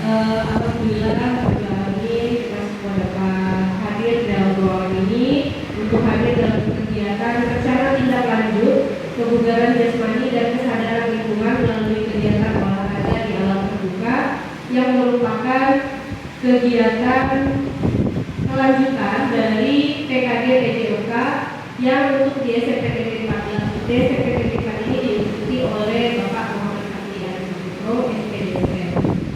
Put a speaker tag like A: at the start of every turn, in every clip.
A: Alhamdulillah pagi hari kita semua dapat hadir dalam ruangan ini untuk hadir dalam kegiatan rencana tindak lanjut kebugaran jasmani dan kesadaran lingkungan melalui kegiatan olahraga di alam terbuka yang merupakan kegiatan kelanjutan dari PKD PJOK yang untuk di SMP Negeri 4 ini diikuti oleh Bapak Muhammad Fatih Arisaputro, SPDP.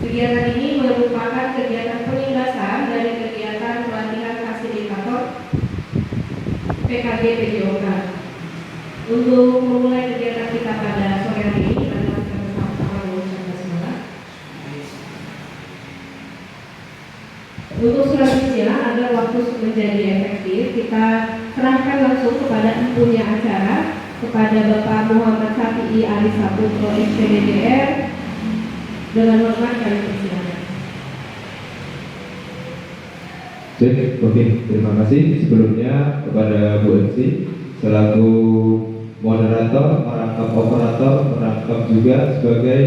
A: Kegiatan ini merupakan kegiatan penindasan dari kegiatan pelatihan fasilitator PKD PJOK. Untuk memulai kegiatan kita pada sore hari ini, adalah kita bersama-sama mengucapkan basmalah. Untuk selanjutnya, agar waktu menjadi efektif, kita serahkan langsung kepada empunya acara, kepada Bapak Muhammad Fatih Arisaputro, SPDDR. Dengan hormat kami persilakan.
B: Oke, terima kasih sebelumnya kepada Bu Ensi selaku moderator, merangkap operator, merangkap juga sebagai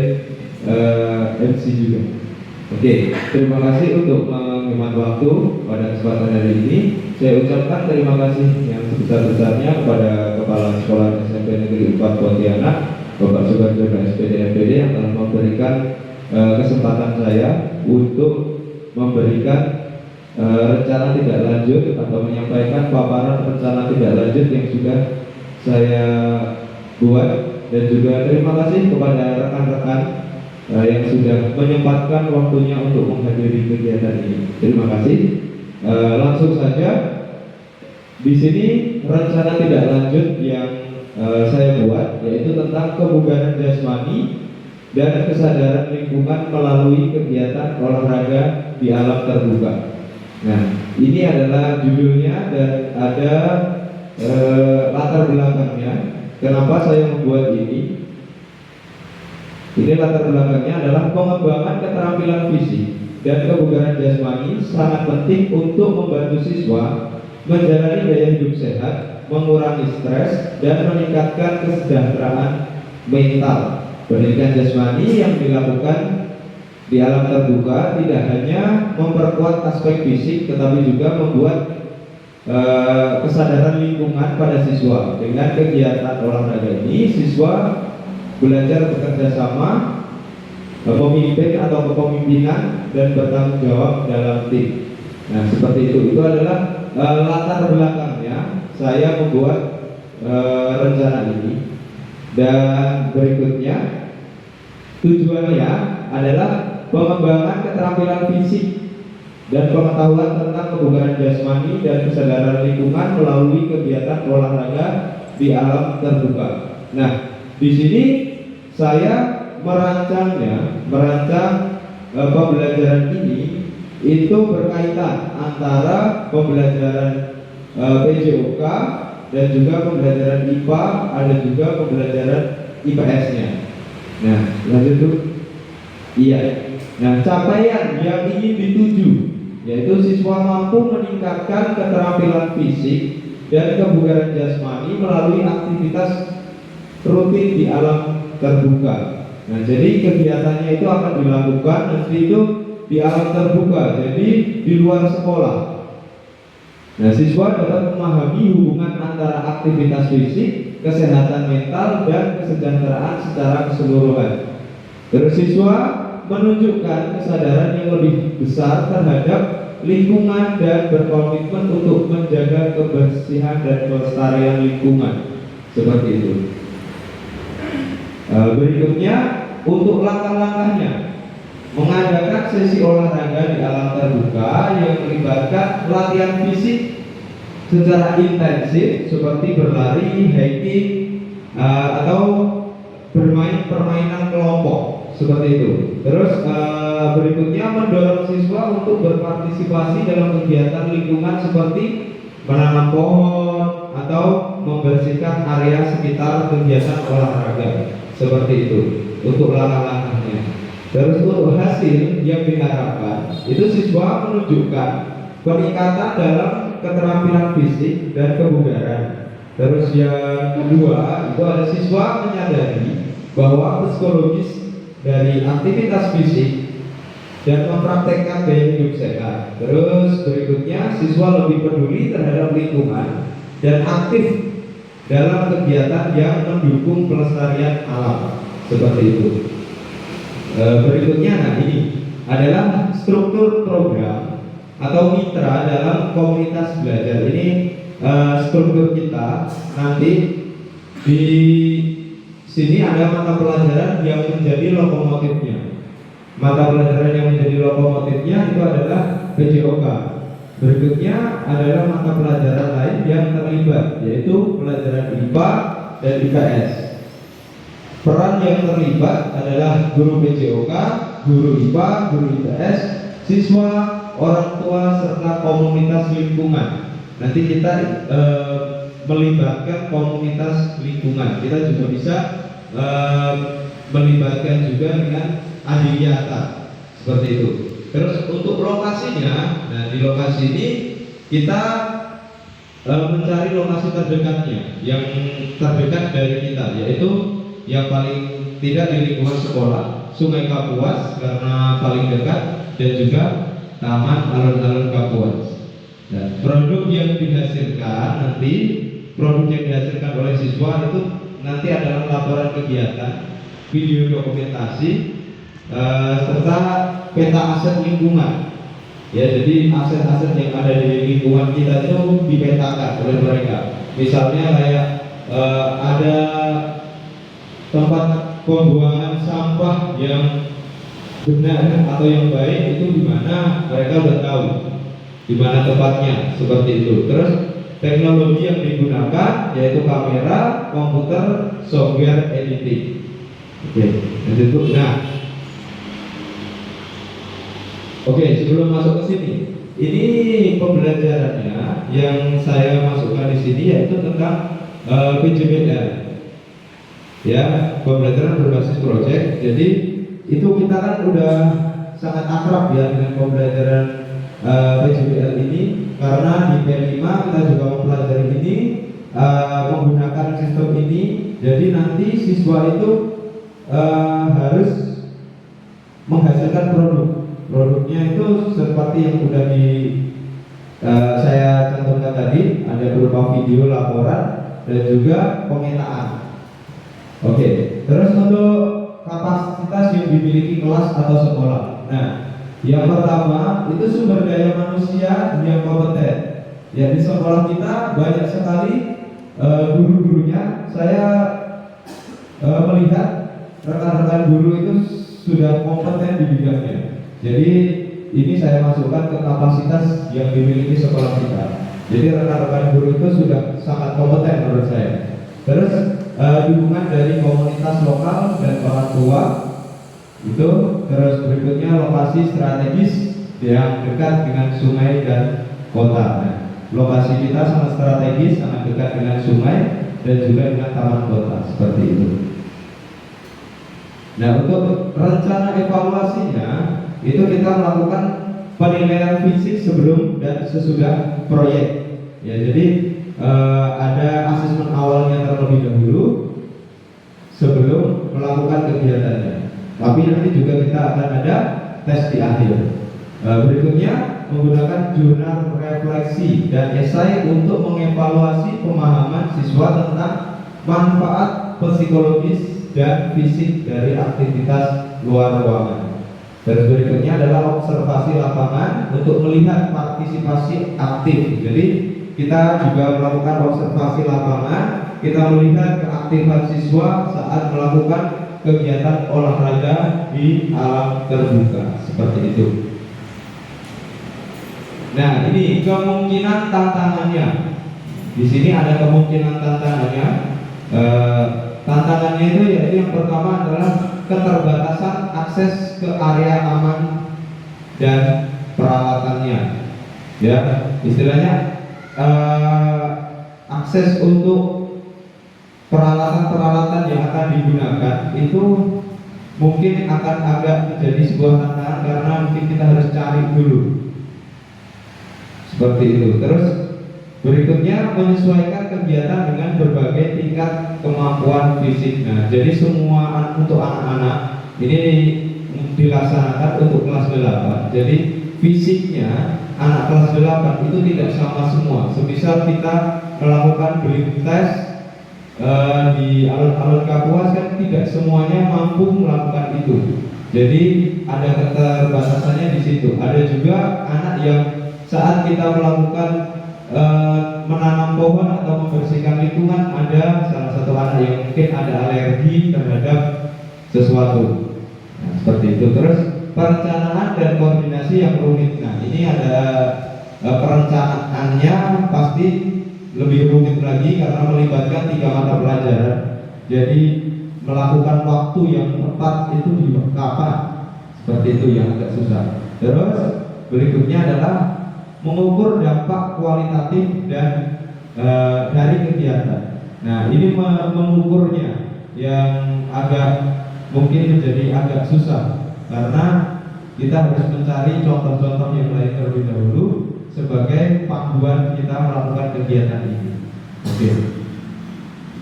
B: MC juga. Oke, terima kasih untuk menghemat waktu pada kesempatan hari ini. Saya ucapkan terima kasih yang sebesar-besarnya kepada Kepala Sekolah SMP Negeri 4 Pontianak, Bapak Sugarjo SPD MPD yang telah memberikan kesempatan saya untuk memberikan rencana tidak lanjut atau menyampaikan paparan rencana tidak lanjut yang sudah saya buat, dan juga terima kasih kepada rekan-rekan yang sudah menyempatkan waktunya untuk menghadiri kegiatan ini. Terima kasih. Langsung saja, di sini rencana tidak lanjut yang saya buat yaitu tentang kebugaran jasmani dan kesadaran lingkungan melalui kegiatan olahraga di alam terbuka. Nah, ini adalah judulnya dan ada latar belakangnya. Kenapa saya membuat ini? Ini latar belakangnya adalah pengembangan keterampilan fisik dan kebugaran jasmani sangat penting untuk membantu siswa menjalani gaya hidup sehat, mengurangi stres, dan meningkatkan kesejahteraan mental. Pendidikan jasmani yang dilakukan di alam terbuka tidak hanya memperkuat aspek fisik, tetapi juga membuat kesadaran lingkungan pada siswa. Dengan kegiatan olahraga ini, siswa belajar bekerja sama, memimpin atau kepemimpinan, dan bertanggung jawab dalam tim. Nah, seperti itu. Itu adalah latar belakangnya saya membuat rencana ini. Dan berikutnya, tujuannya adalah pengembangan keterampilan fisik dan pengetahuan tentang kebugaran jasmani dan kesadaran lingkungan melalui kegiatan olahraga di alam terbuka. Nah, di sini saya merancang pembelajaran ini itu berkaitan antara pembelajaran PJOK dan juga pembelajaran IPA, ada juga pembelajaran IPS-nya. Nah, lanjut dulu. Iya. Nah, capaian yang ingin dituju yaitu siswa mampu meningkatkan keterampilan fisik dan kebugaran jasmani melalui aktivitas rutin di alam terbuka. Nah, jadi kegiatannya itu akan dilakukan nanti itu di alam terbuka, jadi di luar sekolah. Nah, siswa dapat memahami hubungan antara aktivitas fisik, kesehatan mental, dan kesejahteraan secara keseluruhan. Terus siswa menunjukkan kesadaran yang lebih besar terhadap lingkungan dan berkomitmen untuk menjaga kebersihan dan kelestarian lingkungan. Seperti itu. Berikutnya, untuk langkah-langkahnya, mengadakan sesi olahraga di alam terbuka yang melibatkan latihan fisik secara intensif seperti berlari, hiking, atau bermain permainan kelompok, seperti itu. Terus berikutnya, mendorong siswa untuk berpartisipasi dalam kegiatan lingkungan seperti menanam pohon atau membersihkan area sekitar kegiatan olahraga, seperti itu. Untuk langkah-langkahnya. Terus untuk hasil yang diharapkan itu siswa menunjukkan peningkatan dalam keterampilan fisik dan kebugaran. Terus yang kedua itu ada siswa menyadari bahwa psikologis dari aktivitas fisik dan mempraktekkan gaya hidup sehat. Terus berikutnya, siswa lebih peduli terhadap lingkungan dan aktif dalam kegiatan yang mendukung pelestarian alam, seperti itu. Berikutnya, nah ini adalah struktur program atau mitra dalam komunitas belajar. Ini struktur kita. Nanti di sini ada mata pelajaran yang menjadi lokomotifnya. Mata pelajaran yang menjadi lokomotifnya itu adalah PJOK. Berikutnya adalah mata pelajaran lain yang terlibat, yaitu pelajaran IPA dan IPS. Peran yang terlibat adalah guru PJOK, guru IPA, guru IPS, siswa, orang tua, serta komunitas lingkungan. Nanti kita melibatkan komunitas lingkungan. Kita juga bisa melibatkan juga dengan adiwiyata, seperti itu. Terus untuk lokasinya, nah di lokasi ini kita mencari lokasi terdekatnya, yang terdekat dari kita, yaitu yang paling tidak di lingkungan sekolah, Sungai Kapuas karena paling dekat, dan juga Taman Alun-Alun Kapuas. Dan produk yang dihasilkan nanti, produk yang dihasilkan oleh siswa itu nanti adalah laporan kegiatan, video dokumentasi, serta peta aset lingkungan. Ya, jadi aset-aset yang ada di lingkungan kita itu dipetakan oleh mereka. Misalnya kayak ada tempat pembuangan sampah yang benar atau yang baik itu di mana, mereka udah tahu di mana tempatnya, seperti itu. Terus teknologi yang digunakan yaitu kamera, komputer, software editing. Oke, itu. Oke, sebelum masuk ke sini, ini pembelajarannya yang saya masukkan di sini yaitu tentang PJBL. Ya, pembelajaran berbasis proyek. Jadi itu kita kan udah sangat akrab ya dengan pembelajaran PJBL ini, karena di P5 kita juga mempelajari ini, menggunakan sistem ini. Jadi nanti siswa itu harus menghasilkan produknya itu seperti yang sudah saya cantumkan tadi, ada berupa video laporan dan juga pemetaan. Oke, terus untuk kapasitas yang dimiliki kelas atau sekolah. Nah, yang pertama itu sumber daya manusia yang kompeten. Ya, di sekolah kita banyak sekali guru-gurunya. Saya melihat rekan-rekan guru itu sudah kompeten di bidangnya. Jadi ini saya masukkan ke kapasitas yang dimiliki sekolah kita. Jadi rekan-rekan guru itu sudah sangat kompeten menurut saya. Terus dukungan dari komunitas lokal dan orang tua itu. Terus berikutnya lokasi strategis yang dekat dengan sungai dan kota. Nah, lokasi kita sangat strategis, sangat dekat dengan sungai dan juga dengan taman kota, seperti itu. Nah, untuk rencana evaluasinya itu kita melakukan penilaian fisik sebelum dan sesudah proyek. Ya, jadi ada asesmen awalnya terlebih dahulu sebelum melakukan kegiatannya. Tapi nanti juga kita akan ada tes di akhir. Berikutnya menggunakan jurnal refleksi dan esai untuk mengevaluasi pemahaman siswa tentang manfaat psikologis dan fisik dari aktivitas luar ruangan. Dan berikutnya adalah observasi lapangan untuk melihat partisipasi aktif. Jadi kita juga melakukan observasi lapangan, kita melihat keaktifan siswa saat melakukan kegiatan olahraga di alam terbuka, seperti itu. Nah, ini kemungkinan tantangannya. Di sini ada kemungkinan tantangannya. Tantangannya itu yaitu yang pertama adalah keterbatasan akses ke area aman dan peralatannya. Ya, istilahnya akses untuk peralatan-peralatan yang akan digunakan itu mungkin akan agak menjadi sebuah tantangan karena mungkin kita harus cari dulu, seperti itu. Terus berikutnya menyesuaikan kegiatan dengan berbagai tingkat kemampuan fisik. Nah, jadi semua untuk anak-anak ini dilaksanakan untuk kelas 8. Jadi fisiknya anak kelas 8 itu tidak sama semua. Semisal kita melakukan beli tes di alun-alun Kapuas kan tidak semuanya mampu melakukan itu. Jadi ada keterbatasannya di situ. Ada juga anak yang saat kita melakukan menanam pohon atau membersihkan lingkungan, ada salah satu anak yang mungkin ada alergi terhadap sesuatu. Nah, seperti itu. Terus perencanaan dan koordinasi yang rumit. Nah, ini ada perencanaannya pasti lebih rumit lagi karena melibatkan 3 mata pelajaran. Jadi melakukan waktu yang tepat itu di kapan, seperti itu yang agak susah. Terus berikutnya adalah mengukur dampak kualitatif dan dari kegiatan. Nah, ini mengukurnya yang agak mungkin menjadi agak susah karena kita harus mencari contoh-contoh yang lain terlebih dahulu sebagai panduan kita melakukan kegiatan ini. Oke.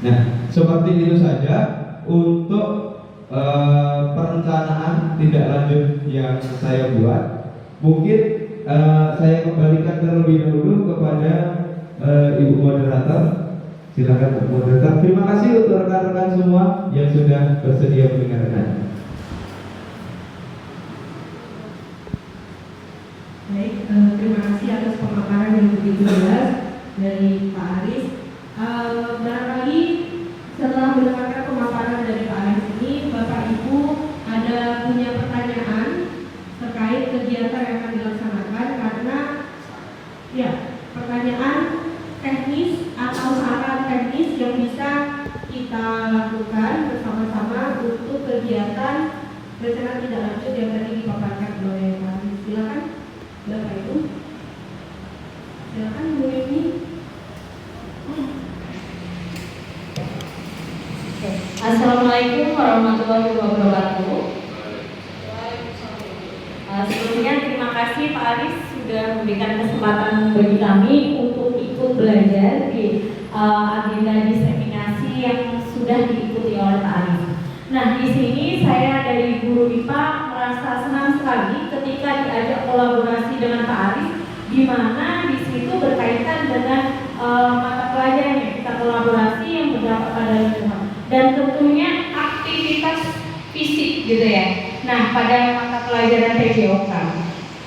B: Nah, seperti itu saja untuk perencanaan tindak lanjut yang saya buat. Mungkin saya kembalikan terlebih dahulu kepada Ibu Moderator. Silakan Bu Moderator. Terima kasih untuk rekan-rekan semua yang sudah bersedia mendengarkan.
A: Baik, terima kasih atas pemaparan yang begitu jelas dari Pak Aris. Barangkali setelah mendengarkan pemaparan dari Pak Aris ini, Bapak Ibu ada punya pertanyaan terkait kegiatan yang akan dilaksanakan, karena ya pertanyaan teknis atau saran teknis yang bisa kita lakukan bersama-sama untuk kegiatan rencana tindak lanjut yang tadi dipaparkan oleh Pak Aris. Silakan Bapak Ibu. Silakan Bu Yuni.
C: Assalamualaikum warahmatullahi wabarakatuh. Sebelumnya terima kasih Pak Aris sudah memberikan kesempatan bagi kami untuk ikut belajar di agenda diseminasi yang sudah diikuti oleh Pak Aris. Nah, di sini saya dari guru IPA merasa senang sekali ketika diajak kolaborasi dengan Pak Aris, di mana di situ berkaitan dengan mata pelajaran yang kita kolaborasi yang berdampak pada lingkungan dan tentunya aktivitas fisik gitu ya. Nah, pada mata pelajaran TJOK.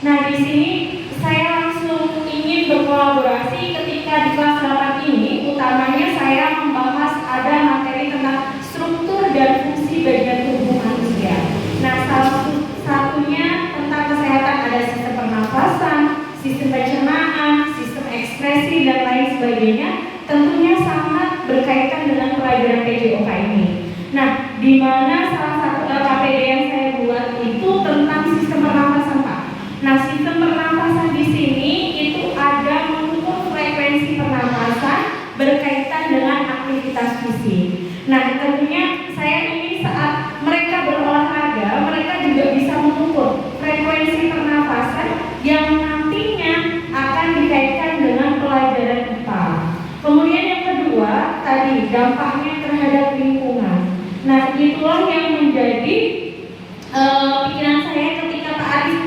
C: Nah, di sini saya langsung ingin berkolaborasi ketika di kelas 8 ini, utamanya saya membahas ada materi tentang struktur dan fungsi bagian tubuh manusia. Nah, salah satunya tentang kesehatan, ada sistem pernafasan, sistem pencernaan, sistem ekspresi dan lain sebagainya. Tentunya sangat berkaitan dengan pelajaran PJOK ini. Nah, di mana salah satu LKPD yang saya buat itu tentang sistem pernafasan, Pak. Nah, sistem pernafasan di sini itu ada mengukur frekuensi pernafasan berkaitan dengan aktivitas fisik. Nah, tentunya saya ingin saat mereka berolahraga, mereka juga bisa mengukur frekuensi pernafasan yang nantinya akan dikaitkan dengan pelajaran IPA. Kemudian yang kedua, tadi dampaknya terhadap lingkungan. Nah, itulah yang menjadi pikiran saya ketika Pak Aris,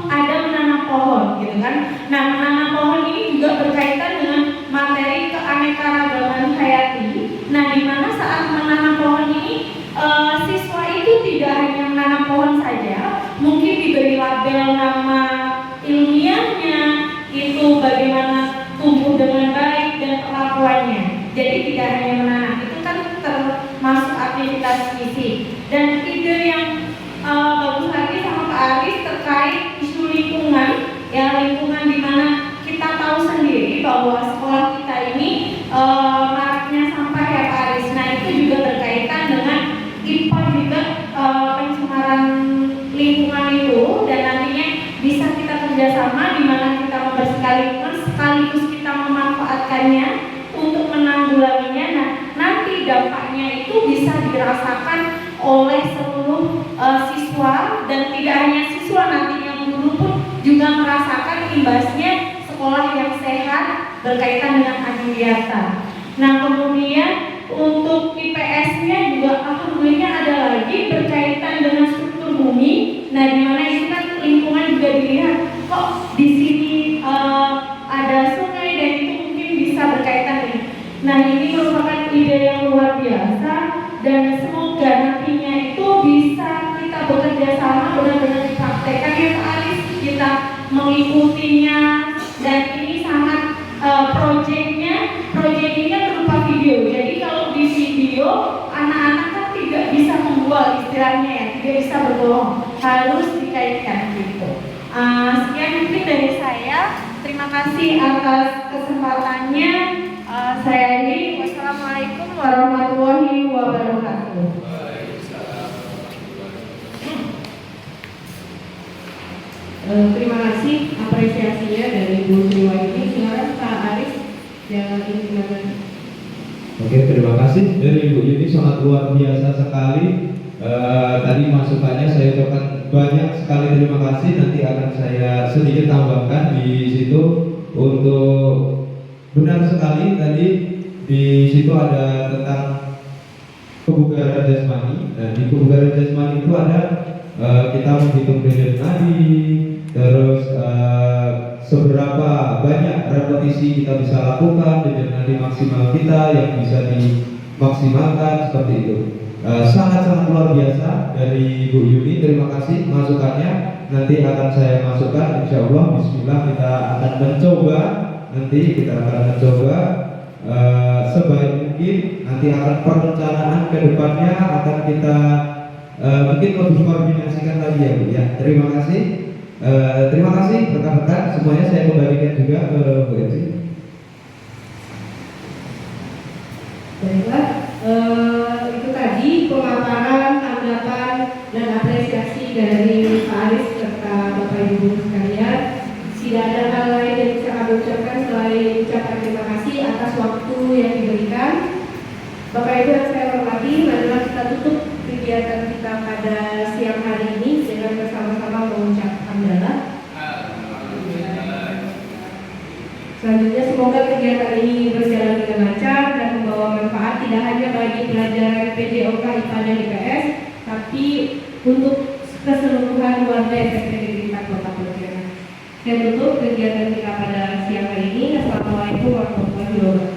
C: ada menanam pohon, gitu kan? Nah, menanam pohon ini juga berkaitan dengan materi keanekaragaman hayati. Nah, di mana saat menanam pohon ini, siswa itu tidak hanya menanam pohon saja, mungkin diberi label nama ilmiahnya, itu bagaimana tumbuh dengan baik dan perlakuannya. Jadi tidak hanya menanam, itu kan termasuk aktivitas fisik. Dan ide yang bagus lagi sama Pak Aris terkait isu lingkungan, ya lingkungan di mana kita tahu sendiri bahwa sekolah kita ini maraknya sampah ya Pak Aris. Nah, itu juga berkaitan dengan IPA juga, pencemaran lingkungan itu, dan nantinya bisa kita kerjasama di mana kita membersihkan lingkungan sekaligus kita memanfaatkannya untuk menanggulanginya. Nah, nanti dampaknya itu bisa dirasakan oleh seluruh siswa, dan tidak hanya siswa, nantinya guru pun juga merasakan imbasnya sekolah yang sehat berkaitan dengan kegiatan. Nah, kemudian untuk IPS-nya juga alhamdulillah ada lagi berkaitan dengan struktur bumi. Nah, di mana itu kan lingkungan juga dilihat kok di sini ada sungai dan itu mungkin bisa berkaitan nih. Nah, ini merupakan ide yang luar biasa dan semoga nantinya itu bisa kita bekerja sama benar-benar dipraktekkan ya Pak Aris, kita mengikutinya dan ini sangat proyeknya berupa video. Jadi kalau di video anak-anak kan tidak bisa membual istilahnya ya, tidak bisa berbohong, harus dikaitkan gitu. Sekian mungkin dari saya. Terima kasih atas kesempatannya. Saya akhiri. Wassalamualaikum warahmatullahi wabarakatuh.
A: Terima kasih apresiasinya dari Bu Sriwayuni. Sekarang Pak Aris yang ingin menambahkan.
B: Oke, terima kasih dari Ibu Yuni, sangat luar biasa sekali. Tadi masukannya saya ucapkan banyak sekali terima kasih. Nanti akan saya sedikit tambahkan di situ. Untuk benar sekali tadi di situ ada tentang kebugaran jasmani. Nah, di kebugaran jasmani itu ada kita menghitung denyut nadi, terus seberapa banyak repetisi kita bisa lakukan, denyut nadi maksimal kita yang bisa dimaksimalkan seperti itu. Sangat-sangat luar biasa dari Bu Yuni. Terima kasih masukannya. Nanti akan saya masukkan, insya Allah. Bismillah, kita akan mencoba. Nanti kita akan mencoba sebaik mungkin. Nanti akan perencanaan ke depannya akan kita mungkin lebih koordinasikan lagi ya Bu ya. Terima kasih. Terima kasih rekan-rekan semuanya. Saya kembalikan juga ke Bu Eci.
A: Baiklah, itu tadi pemaparan, tanggapan, dan apresiasi dari Pak Aris serta Bapak Ibu sekalian. Tidak ada hal lain yang bisa kami ucapkan selain ucapan terima kasih atas waktu yang diberikan. Bapak Ibu yang saya hormati, marilah kita tutup kegiatan kita pada siang hari ini dengan bersama-sama mengucap hamdalah. Selanjutnya semoga kegiatan ini berjalan dengan lancar dan membawa manfaat tidak hanya bagi pelajaran PJOK IPA dan IPS, tapi untuk keseluruhan warga SMP Negeri 4 Kota Pontianak. Saya tutup kegiatan kita pada siang hari ini. Assalamualaikum warahmatullahi wabarakatuh.